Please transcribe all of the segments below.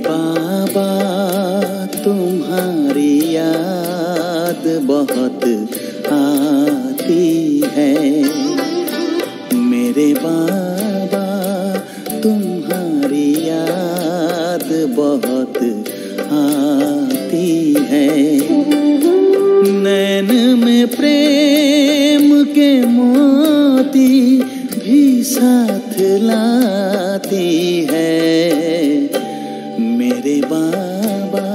बाबा तुम्हारी याद बहुत आती है। मेरे बाबा तुम्हारी याद बहुत आती है। नैन में प्रेम के मोती भी साथ लाती है। मेरे बाबा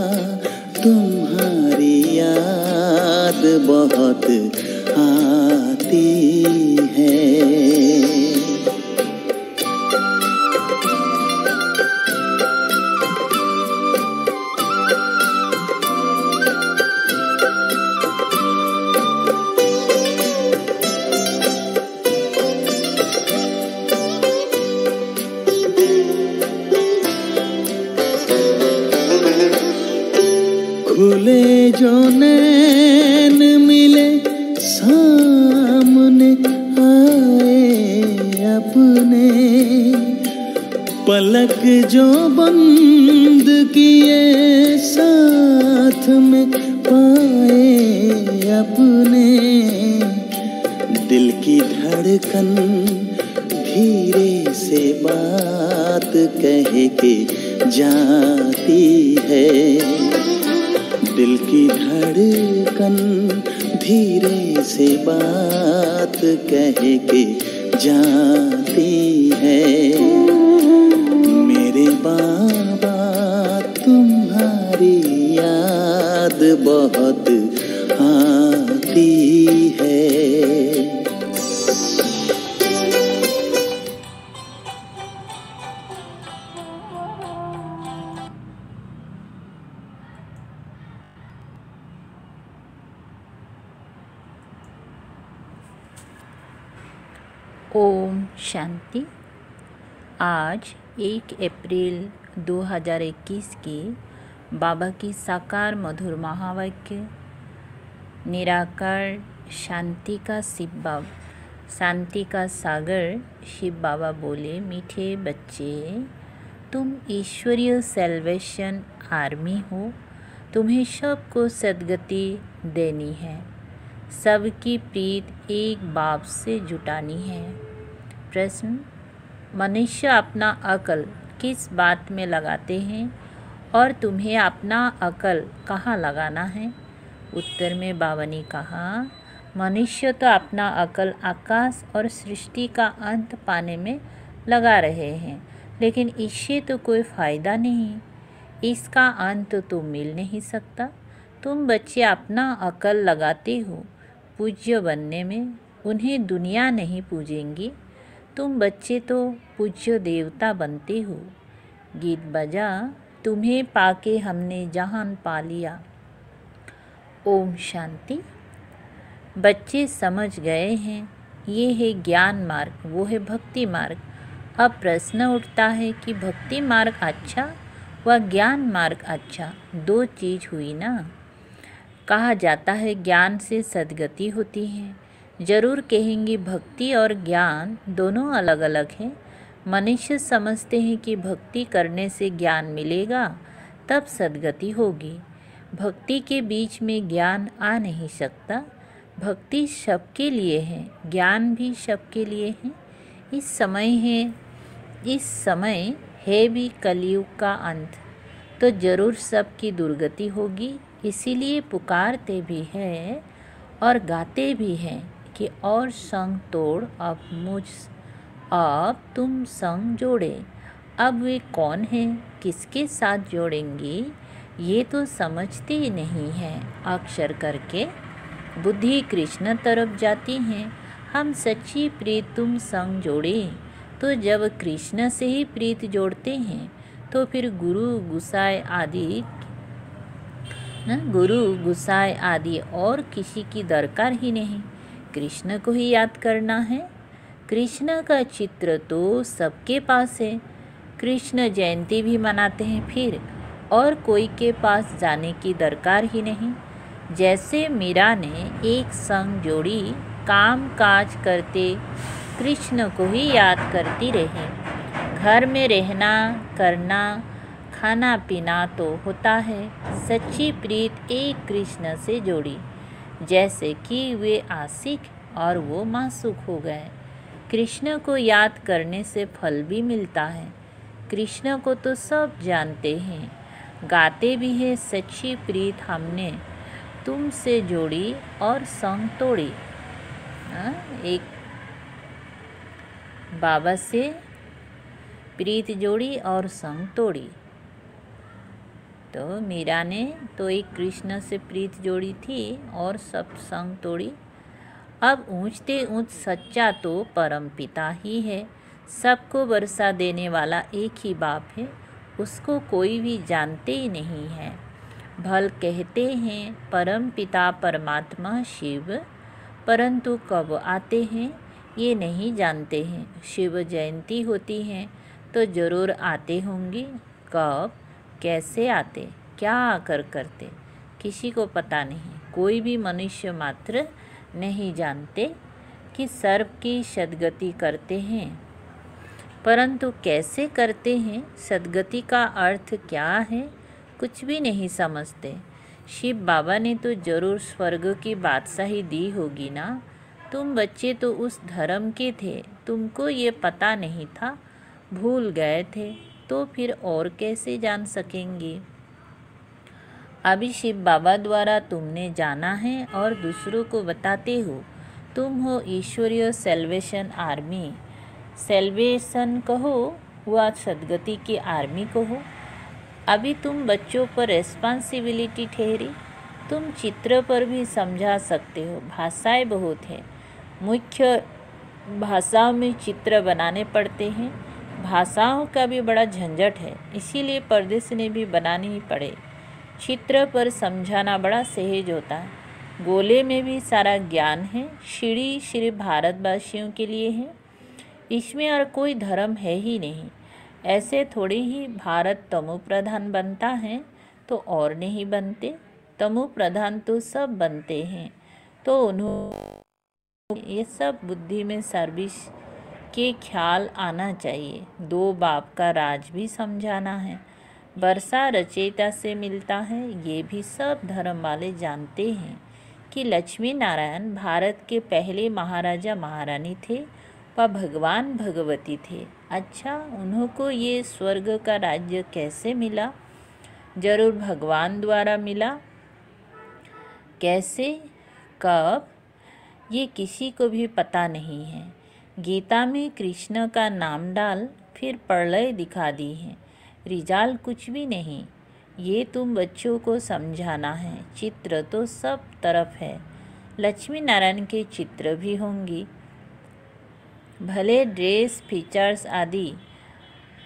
तुम्हारी याद बहुत आती है। खुले जो नैन मिले सामने आए अपने, पलक जो बंद किए साथ में पाए अपने। दिल की धड़कन धीरे से बात कह के जाती है। दिल की धड़कन धीरे से बात कह के जाती है। मेरे बाबा तुम्हारी याद बहुत आती है। ओम शांति। आज 1 अप्रैल 2021 की बाबा की साकार मधुर महावाक्य निराकार शांति का शिव बाबा, शांति का सागर शिव बाबा बोले, मीठे बच्चे तुम ईश्वरीय सेल्वेशन आर्मी हो। तुम्हें सबको सद्गति देनी है, सबकी प्रीत एक बाप से जुटानी है। प्रश्न, मनुष्य अपना अकल किस बात में लगाते हैं और तुम्हें अपना अकल कहाँ लगाना है? उत्तर में बाबा ने कहा, मनुष्य तो अपना अकल आकाश और सृष्टि का अंत पाने में लगा रहे हैं, लेकिन इससे तो कोई फ़ायदा नहीं, इसका अंत तो मिल नहीं सकता। तुम बच्चे अपना अकल लगाते हो पूज्य बनने में, उन्हें दुनिया नहीं पूजेंगी। तुम बच्चे तो पूज्य देवता बनते हो। गीत बजा, तुम्हें पाके हमने जहान पा लिया। ओम शांति। बच्चे समझ गए हैं, ये है ज्ञान मार्ग, वो है भक्ति मार्ग। अब प्रश्न उठता है कि भक्ति मार्ग अच्छा व ज्ञान मार्ग अच्छा, दो चीज़ हुई ना। कहा जाता है ज्ञान से सद्गति होती है। जरूर कहेंगे भक्ति और ज्ञान दोनों अलग अलग हैं। मनुष्य समझते हैं कि भक्ति करने से ज्ञान मिलेगा, तब सद्गति होगी। भक्ति के बीच में ज्ञान आ नहीं सकता। भक्ति सबके लिए है, ज्ञान भी सबके लिए है। इस समय है भी कलयुग का अंत, तो जरूर सबकी दुर्गति होगी। इसीलिए पुकारते भी हैं और गाते भी हैं कि और संग तोड़ अब तुम संग जोड़े। अब वे कौन हैं, किसके साथ जोड़ेंगी, ये तो समझते ही नहीं हैं। अक्षर करके बुद्धि कृष्ण तरफ जाती हैं। हम सच्ची प्रीत तुम संग जोड़े, तो जब कृष्ण से ही प्रीत जोड़ते हैं तो फिर गुरु गुसाई आदि और किसी की दरकार ही नहीं। कृष्ण को ही याद करना है। कृष्ण का चित्र तो सबके पास है। कृष्ण जयंती भी मनाते हैं फिर, और कोई के पास जाने की दरकार ही नहीं। जैसे मीरा ने एक संग जोड़ी, काम काज करते कृष्ण को ही याद करती रहे। घर में रहना, करना, खाना पीना तो होता है। सच्ची प्रीत एक कृष्ण से जोड़ी, जैसे कि वे आशिक और वो मासूक हो गए। कृष्ण को याद करने से फल भी मिलता है। कृष्ण को तो सब जानते हैं, गाते भी है। सच्ची प्रीत हमने तुमसे जोड़ी और संग तोड़ी। एक बाबा से प्रीत जोड़ी और संग तोड़ी। तो मीरा ने तो एक कृष्ण से प्रीत जोड़ी थी और सब संग तोड़ी। अब ऊंचते ऊंच सच्चा तो परम पिता ही है। सबको वर्षा देने वाला एक ही बाप है, उसको कोई भी जानते ही नहीं है। भल कहते हैं परम पिता परमात्मा शिव, परंतु कब आते हैं ये नहीं जानते हैं। शिव जयंती होती है तो ज़रूर आते होंगे। कब, कैसे आते, क्या आकर करते, किसी को पता नहीं। कोई भी मनुष्य मात्र नहीं जानते कि सर्व की सद्गति करते हैं, परंतु कैसे करते हैं, सद्गति का अर्थ क्या है, कुछ भी नहीं समझते। शिव बाबा ने तो जरूर स्वर्ग की बादशाही दी होगी ना। तुम बच्चे तो उस धर्म के थे, तुमको ये पता नहीं था, भूल गए थे, तो फिर और कैसे जान सकेंगे। अभी शिव बाबा द्वारा तुमने जाना है और दूसरों को बताते हो। तुम हो ईश्वरीय सेल्वेशन आर्मी। सेल्वेशन कहो हुआ सद्गति की आर्मी कहो। अभी तुम बच्चों पर रेस्पॉन्सिबिलिटी ठहरी। तुम चित्र पर भी समझा सकते हो। भाषाएं बहुत है, मुख्य भाषाओं में चित्र बनाने पड़ते हैं। भाषाओं का भी बड़ा झंझट है, इसीलिए परदेश ने भी बनाने ही पड़े। चित्र पर समझाना बड़ा सहज होता है। गोले में भी सारा ज्ञान है। सीढ़ी सिर्फ भारतवासियों के लिए है, इसमें और कोई धर्म है ही नहीं। ऐसे थोड़ी ही भारत तमो प्रधान बनता है तो और नहीं बनते। तमो प्रधान तो सब बनते हैं, तो उन्होंने ये सब बुद्धि में सर्विस के ख्याल आना चाहिए। दो बाप का राज भी समझाना है। वर्षा रचयिता से मिलता है, ये भी सब धर्म वाले जानते हैं कि लक्ष्मी नारायण भारत के पहले महाराजा महारानी थे, वह भगवान भगवती थे। अच्छा, उन्हों को ये स्वर्ग का राज्य कैसे मिला? जरूर भगवान द्वारा मिला। कैसे, कब, ये किसी को भी पता नहीं है। गीता में कृष्ण का नाम डाल फिर प्रलय दिखा दी है, रिजाल्ट कुछ भी नहीं। ये तुम बच्चों को समझाना है। चित्र तो सब तरफ है, लक्ष्मी नारायण के चित्र भी होंगी, भले ड्रेस फीचर्स आदि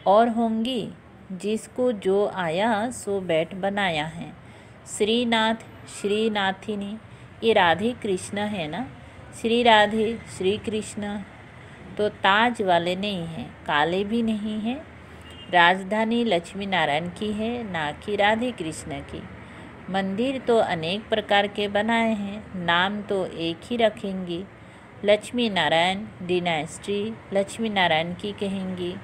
और होंगी। जिसको जो आया सो बैठ बनाया है। श्रीनाथ श्रीनाथिनी, ये राधे कृष्ण है ना। श्री राधे श्री कृष्ण तो ताज वाले नहीं हैं, काले भी नहीं हैं। राजधानी लक्ष्मी नारायण की है, ना कि राधे कृष्ण की। मंदिर तो अनेक प्रकार के बनाए हैं, नाम तो एक ही रखेंगी। लक्ष्मी नारायण डिनास्टी लक्ष्मी नारायण की कहेंगी।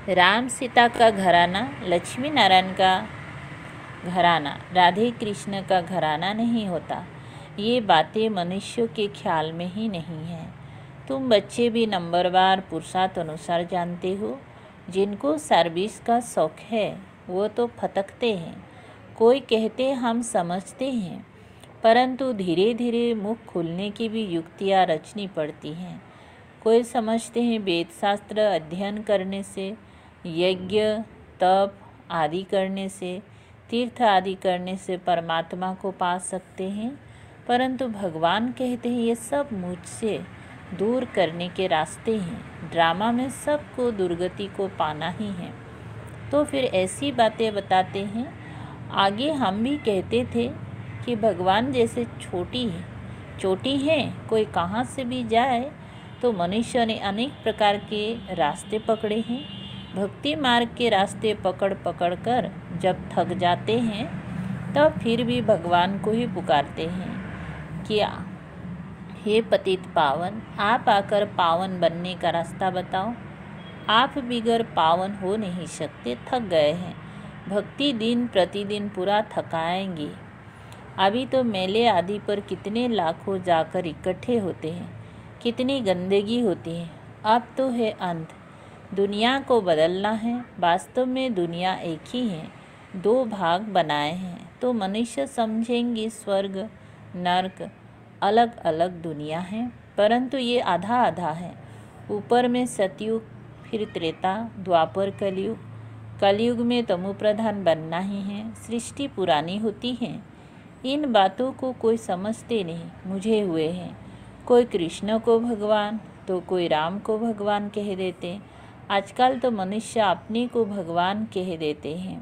राम सीता का घराना लक्ष्मी नारायण का घराना, राधे कृष्ण का घराना नहीं होता। ये बातें मनुष्यों के ख्याल में ही नहीं है। तुम बच्चे भी नंबरवार पुरुषार्थ अनुसार जानते हो। जिनको सर्विस का शौक है वो तो फटकते हैं। कोई कहते हम समझते हैं, परंतु धीरे धीरे मुख खुलने की भी युक्तियाँ रचनी पड़ती हैं। कोई समझते हैं वेद शास्त्र अध्ययन करने से, यज्ञ तप आदि करने से, तीर्थ आदि करने से परमात्मा को पा सकते हैं, परंतु भगवान कहते हैं ये सब मुझसे दूर करने के रास्ते हैं। ड्रामा में सबको दुर्गति को पाना ही है, तो फिर ऐसी बातें बताते हैं। आगे हम भी कहते थे कि भगवान जैसे चोटी है, कोई कहाँ से भी जाए तो मनुष्य ने अनेक प्रकार के रास्ते पकड़े हैं। भक्ति मार्ग के रास्ते पकड़ पकड़ कर जब थक जाते हैं तब फिर भी भगवान को ही पुकारते हैं कि हे पतित पावन, आप आकर पावन बनने का रास्ता बताओ। आप बिगर पावन हो नहीं सकते, थक गए हैं। भक्ति दिन प्रतिदिन पूरा थकाएंगी। अभी तो मेले आदि पर कितने लाखों जाकर इकट्ठे होते हैं, कितनी गंदगी होती है। अब तो है अंत। दुनिया को बदलना है। वास्तव में दुनिया एक ही है, दो भाग बनाए हैं तो मनुष्य समझेंगे स्वर्ग नर्क अलग अलग दुनिया है, परंतु ये आधा आधा है। ऊपर में सतयुग, फिर त्रेता, द्वापर, कलयुग। कलयुग में तमो प्रधान बनना ही है। सृष्टि पुरानी होती है। इन बातों को कोई समझते नहीं, मुझे हुए हैं। कोई कृष्ण को भगवान तो कोई राम को भगवान कह देते। आजकल तो मनुष्य अपने को भगवान कह देते हैं।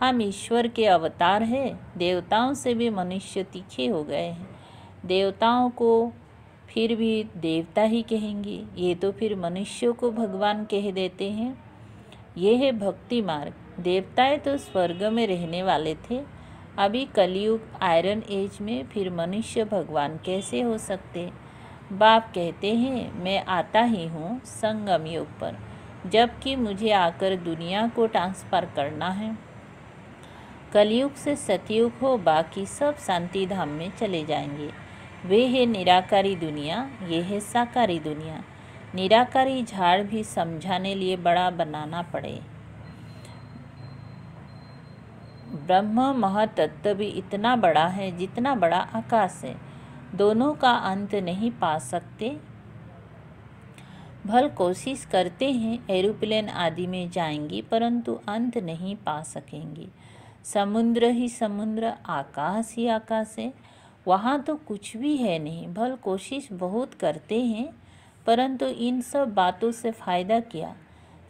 हम ईश्वर के अवतार हैं। देवताओं से भी मनुष्य तीखे हो गए हैं। देवताओं को फिर भी देवता ही कहेंगे, ये तो फिर मनुष्यों को भगवान कह देते हैं। ये है भक्ति मार्ग। देवताएं तो स्वर्ग में रहने वाले थे। अभी कलयुग आयरन एज में फिर मनुष्य भगवान कैसे हो सकते। बाप कहते हैं मैं आता ही हूँ संगम युग पर, जबकि मुझे आकर दुनिया को ट्रांसफर करना है। कलयुग से सतयुग हो, बाकी सब शांति धाम में चले जाएंगे। वे है निराकारी दुनिया, ये है साकारी दुनिया। निराकारी झाड़ भी समझाने लिए बड़ा बनाना पड़े। ब्रह्म महतत्व भी इतना बड़ा है जितना बड़ा आकाश है। दोनों का अंत नहीं पा सकते। भल कोशिश करते हैं, एरोप्लेन आदि में जाएंगी, परंतु अंत नहीं पा सकेंगी। समुद्र ही समुद्र, आकाश ही आकाश है, वहाँ तो कुछ भी है नहीं। भल कोशिश बहुत करते हैं, परंतु इन सब बातों से फ़ायदा क्या।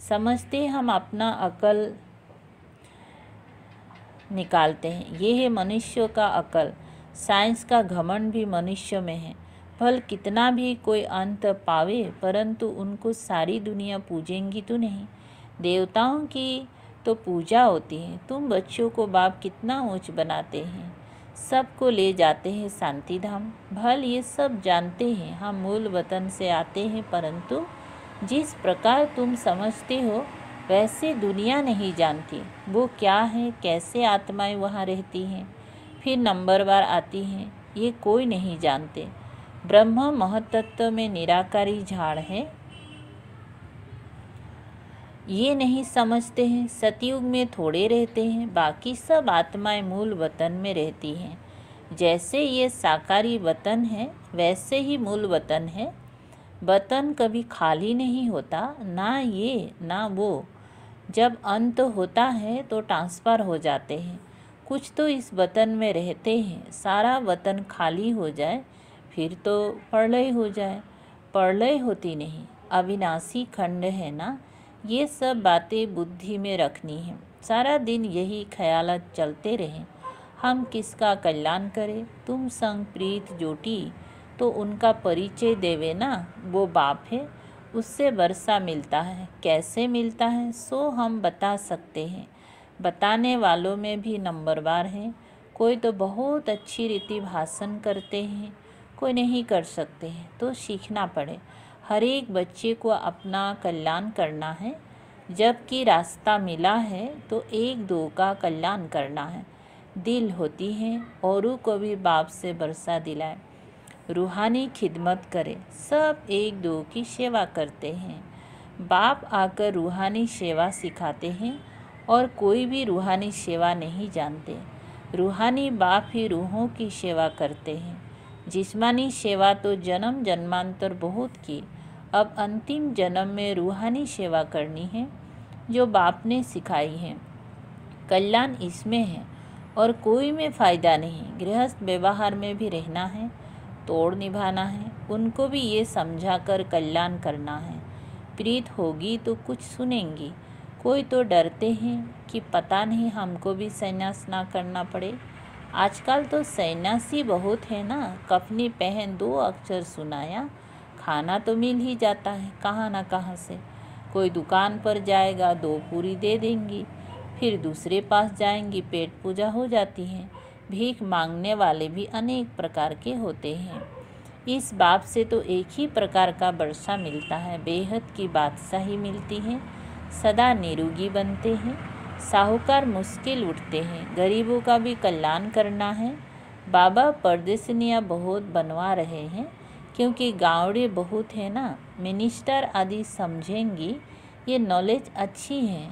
समझते हम अपना अकल निकालते हैं। ये है मनुष्यों का अकल। साइंस का घमंड भी मनुष्य में है। भल कितना भी कोई अंत पावे, परंतु उनको सारी दुनिया पूजेंगी तो नहीं। देवताओं की तो पूजा होती है। तुम बच्चों को बाप कितना ऊंच बनाते हैं, सबको ले जाते हैं शांति धाम। भल ये सब जानते हैं हम मूल वतन से आते हैं, परंतु जिस प्रकार तुम समझते हो वैसे दुनिया नहीं जानती। वो क्या है, कैसे आत्माएं वहाँ रहती हैं, फिर नंबरवार आती हैं, ये कोई नहीं जानते। ब्रह्म महतत्व में निराकारी झाड़ है, ये नहीं समझते हैं। सतयुग में थोड़े रहते हैं, बाकी सब आत्माएं मूल वतन में रहती हैं। जैसे ये साकारी वतन है, वैसे ही मूल वतन है। वतन कभी खाली नहीं होता, ना ये ना वो। जब अंत होता है तो ट्रांसफ़र हो जाते हैं। कुछ तो इस वतन में रहते हैं। सारा वतन खाली हो जाए फिर तो प्रलय हो जाए। प्रलय होती नहीं, अविनाशी खंड है ना। ये सब बातें बुद्धि में रखनी है। सारा दिन यही ख्यालात चलते रहें, हम किसका कल्याण करें। तुम संग प्रीत जोटी तो उनका परिचय देवे ना, वो बाप है, उससे वर्षा मिलता है। कैसे मिलता है सो हम बता सकते हैं। बताने वालों में भी नंबरवार हैं। कोई तो बहुत अच्छी रीति भाषण करते हैं, कोई नहीं कर सकते हैं, तो सीखना पड़े। हर एक बच्चे को अपना कल्याण करना है। जबकि रास्ता मिला है तो एक दो का कल्याण करना है। दिल होती है, औरों को भी बाप से वर्षा दिलाए। रूहानी खिदमत करे, सब एक दो की सेवा करते हैं। बाप आकर रूहानी सेवा सिखाते हैं और कोई भी रूहानी सेवा नहीं जानते। रूहानी बाप ही रूहों की सेवा करते हैं। जिस्मानी सेवा तो जन्म जन्मांतर बहुत की, अब अंतिम जन्म में रूहानी सेवा करनी है जो बाप ने सिखाई है। कल्याण इसमें है और कोई में फ़ायदा नहीं। गृहस्थ व्यवहार में भी रहना है, तोड़ निभाना है, उनको भी ये समझा कर कल्याण करना है। प्रीत होगी तो कुछ सुनेंगी। कोई तो डरते हैं कि पता नहीं हमको भी संन्यास ना करना पड़े। आजकल तो सन्यासी बहुत है ना, कफनी पहन 2 अक्षर सुनाया, खाना तो मिल ही जाता है कहाँ ना कहाँ से। कोई दुकान पर जाएगा 2 पूरी दे देंगी, फिर दूसरे पास जाएंगी, पेट पूजा हो जाती है। भीख मांगने वाले भी अनेक प्रकार के होते हैं। इस बाप से तो एक ही प्रकार का वर्षा मिलता है, बेहद की बादशाही मिलती है, सदा निरोगी बनते हैं, साहूकार मुश्किल उठते हैं, गरीबों का भी कल्याण करना है। बाबा परदेसनियाँ बहुत बनवा रहे हैं क्योंकि गाँवड़े बहुत है ना, मिनिस्टर आदि समझेंगी ये नॉलेज अच्छी है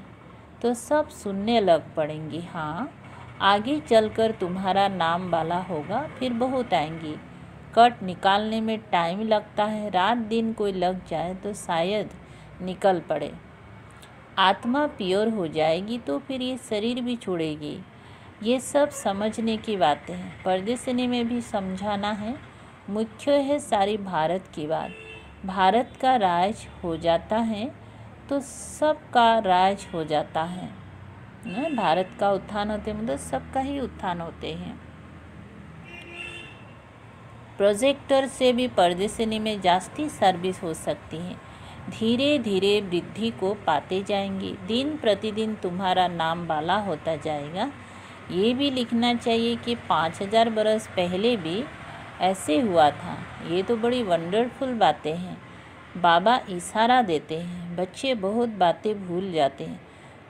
तो सब सुनने लग पड़ेंगी। हाँ, आगे चलकर तुम्हारा नाम वाला होगा, फिर बहुत आएंगी। कट निकालने में टाइम लगता है, रात दिन कोई लग जाए तो शायद निकल पड़े। आत्मा प्योर हो जाएगी तो फिर ये शरीर भी छोड़ेगी। ये सब समझने की बातें हैं, परदेसनी में भी समझाना है। मुख्य है सारी भारत की बात। भारत का राज हो जाता है तो सबका राज हो जाता है। भारत का उत्थान होते मतलब सबका ही उत्थान होते हैं। प्रोजेक्टर से भी परदेसनी में जास्ती सर्विस हो सकती है। धीरे धीरे वृद्धि को पाते जाएंगे, दिन प्रतिदिन तुम्हारा नाम वाला होता जाएगा। ये भी लिखना चाहिए कि 5000 बरस पहले भी ऐसे हुआ था। ये तो बड़ी वंडरफुल बातें हैं। बाबा इशारा देते हैं, बच्चे बहुत बातें भूल जाते हैं।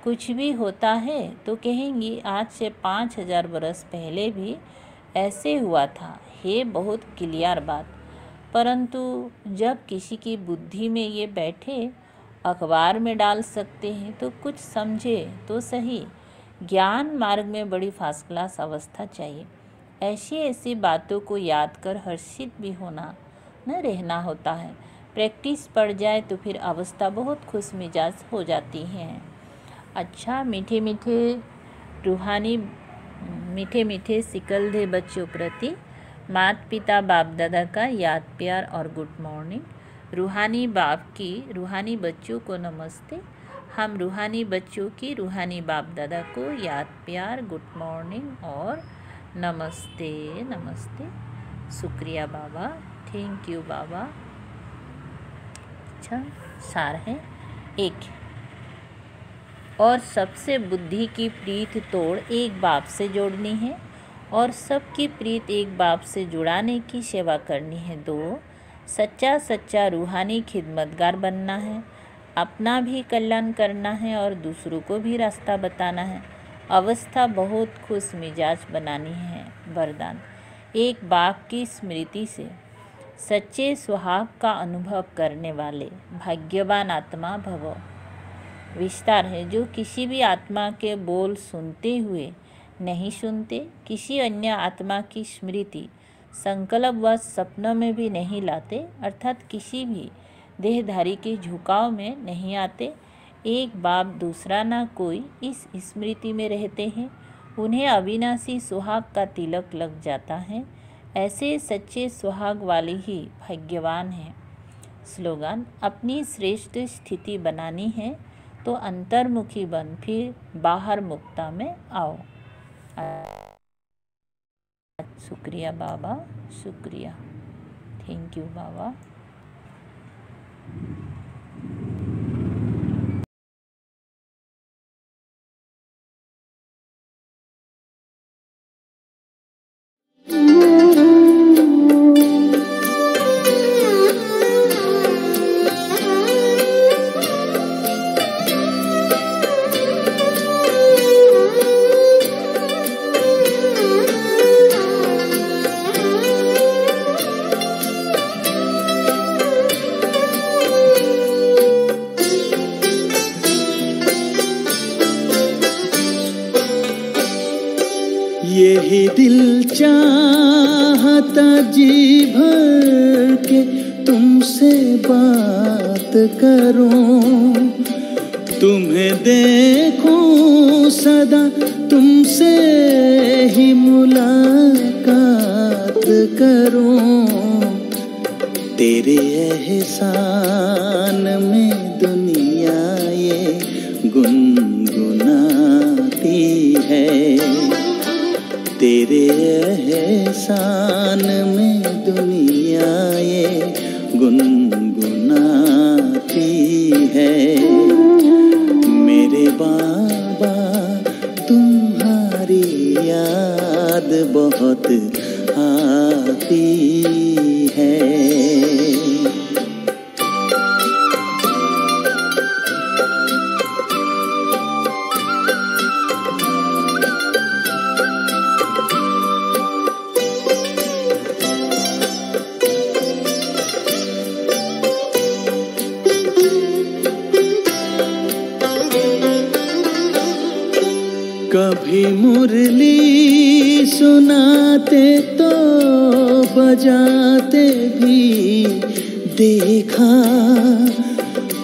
कुछ भी होता है तो कहेंगी आज से 5000 बरस पहले भी ऐसे हुआ था। ये बहुत क्लियर बात। परंतु जब किसी की बुद्धि में ये बैठे, अखबार में डाल सकते हैं तो कुछ समझे तो सही। ज्ञान मार्ग में बड़ी फर्स्ट क्लास अवस्था चाहिए। ऐसी ऐसी बातों को याद कर हर्षित भी होना न रहना होता है। प्रैक्टिस पड़ जाए तो फिर अवस्था बहुत खुश मिजाज हो जाती है। अच्छा, मीठे मीठे रूहानी मीठे मीठे सिकलधे बच्चों प्रति माता पिता बाप दादा का याद प्यार और गुड मॉर्निंग। रूहानी बाप की रूहानी बच्चों को नमस्ते। हम रूहानी बच्चों की रूहानी बाप दादा को याद प्यार, गुड मॉर्निंग और नमस्ते नमस्ते। शुक्रिया बाबा, थैंक यू बाबा। अच्छा, सार है एक। और सबसे बुद्धि की प्रीत तोड़ एक बाप से जोड़नी है और सबकी प्रीत एक बाप से जुड़ाने की सेवा करनी है। 2, सच्चा सच्चा रूहानी खिदमतगार बनना है, अपना भी कल्याण करना है और दूसरों को भी रास्ता बताना है। अवस्था बहुत खुश मिजाज बनानी है। वरदान, एक बाप की स्मृति से सच्चे सुहाग का अनुभव करने वाले भाग्यवान आत्मा भव। विस्तार है, जो किसी भी आत्मा के बोल सुनते हुए नहीं सुनते, किसी अन्य आत्मा की स्मृति संकल्प व सपनों में भी नहीं लाते, अर्थात किसी भी देहधारी के झुकाव में नहीं आते। एक बाप दूसरा ना कोई इस स्मृति में रहते हैं, उन्हें अविनाशी सुहाग का तिलक लग जाता है। ऐसे सच्चे सुहाग वाले ही भाग्यवान हैं। स्लोगन, अपनी श्रेष्ठ स्थिति बनानी है तो अंतर्मुखी बन फिर बाहर मुक्ता में आओ। शुक्रिया बाबा, शुक्रिया, थैंक यू बाबा। यही दिल चाहता जी भर के तुमसे बात करूं, तुम्हें देखूं सदा, तुमसे ही मुलाकात करूं। तेरे एहसान में दुनिया ये गुनगुनाती है, तेरे एहसान में दुनिया ये गुनगुनाती है। मेरे बाबा तुम्हारी याद बहुत आती है। कभी मुरली सुनाते तो बजाते भी देखा,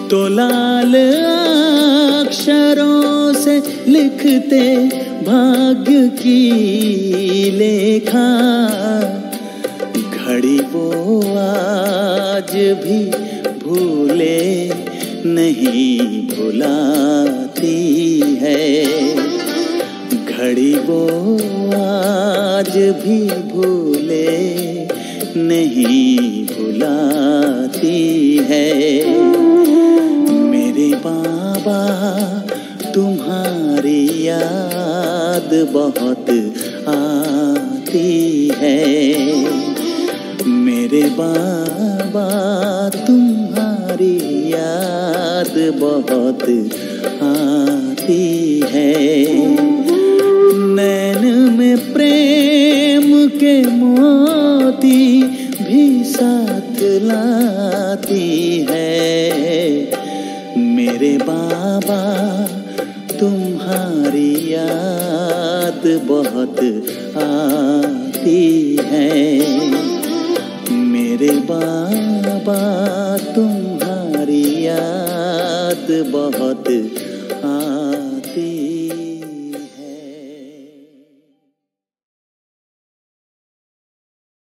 तो लाल अक्षरों से लिखते भाग्य की लेखा। घड़ी वो आज भी भूले नहीं भुलाती है, घड़ी वो आज भी भूले नहीं भुलाती है। मेरे बाबा तुम्हारी याद बहुत आती है, मेरे बाबा तुम्हारी याद बहुत आती है। नैन में प्रेम के मोती भी साथ लाती है, मेरे बाबा तुम्हारी याद बहुत आती है, मेरे बाबा तुम्हारी याद बहुत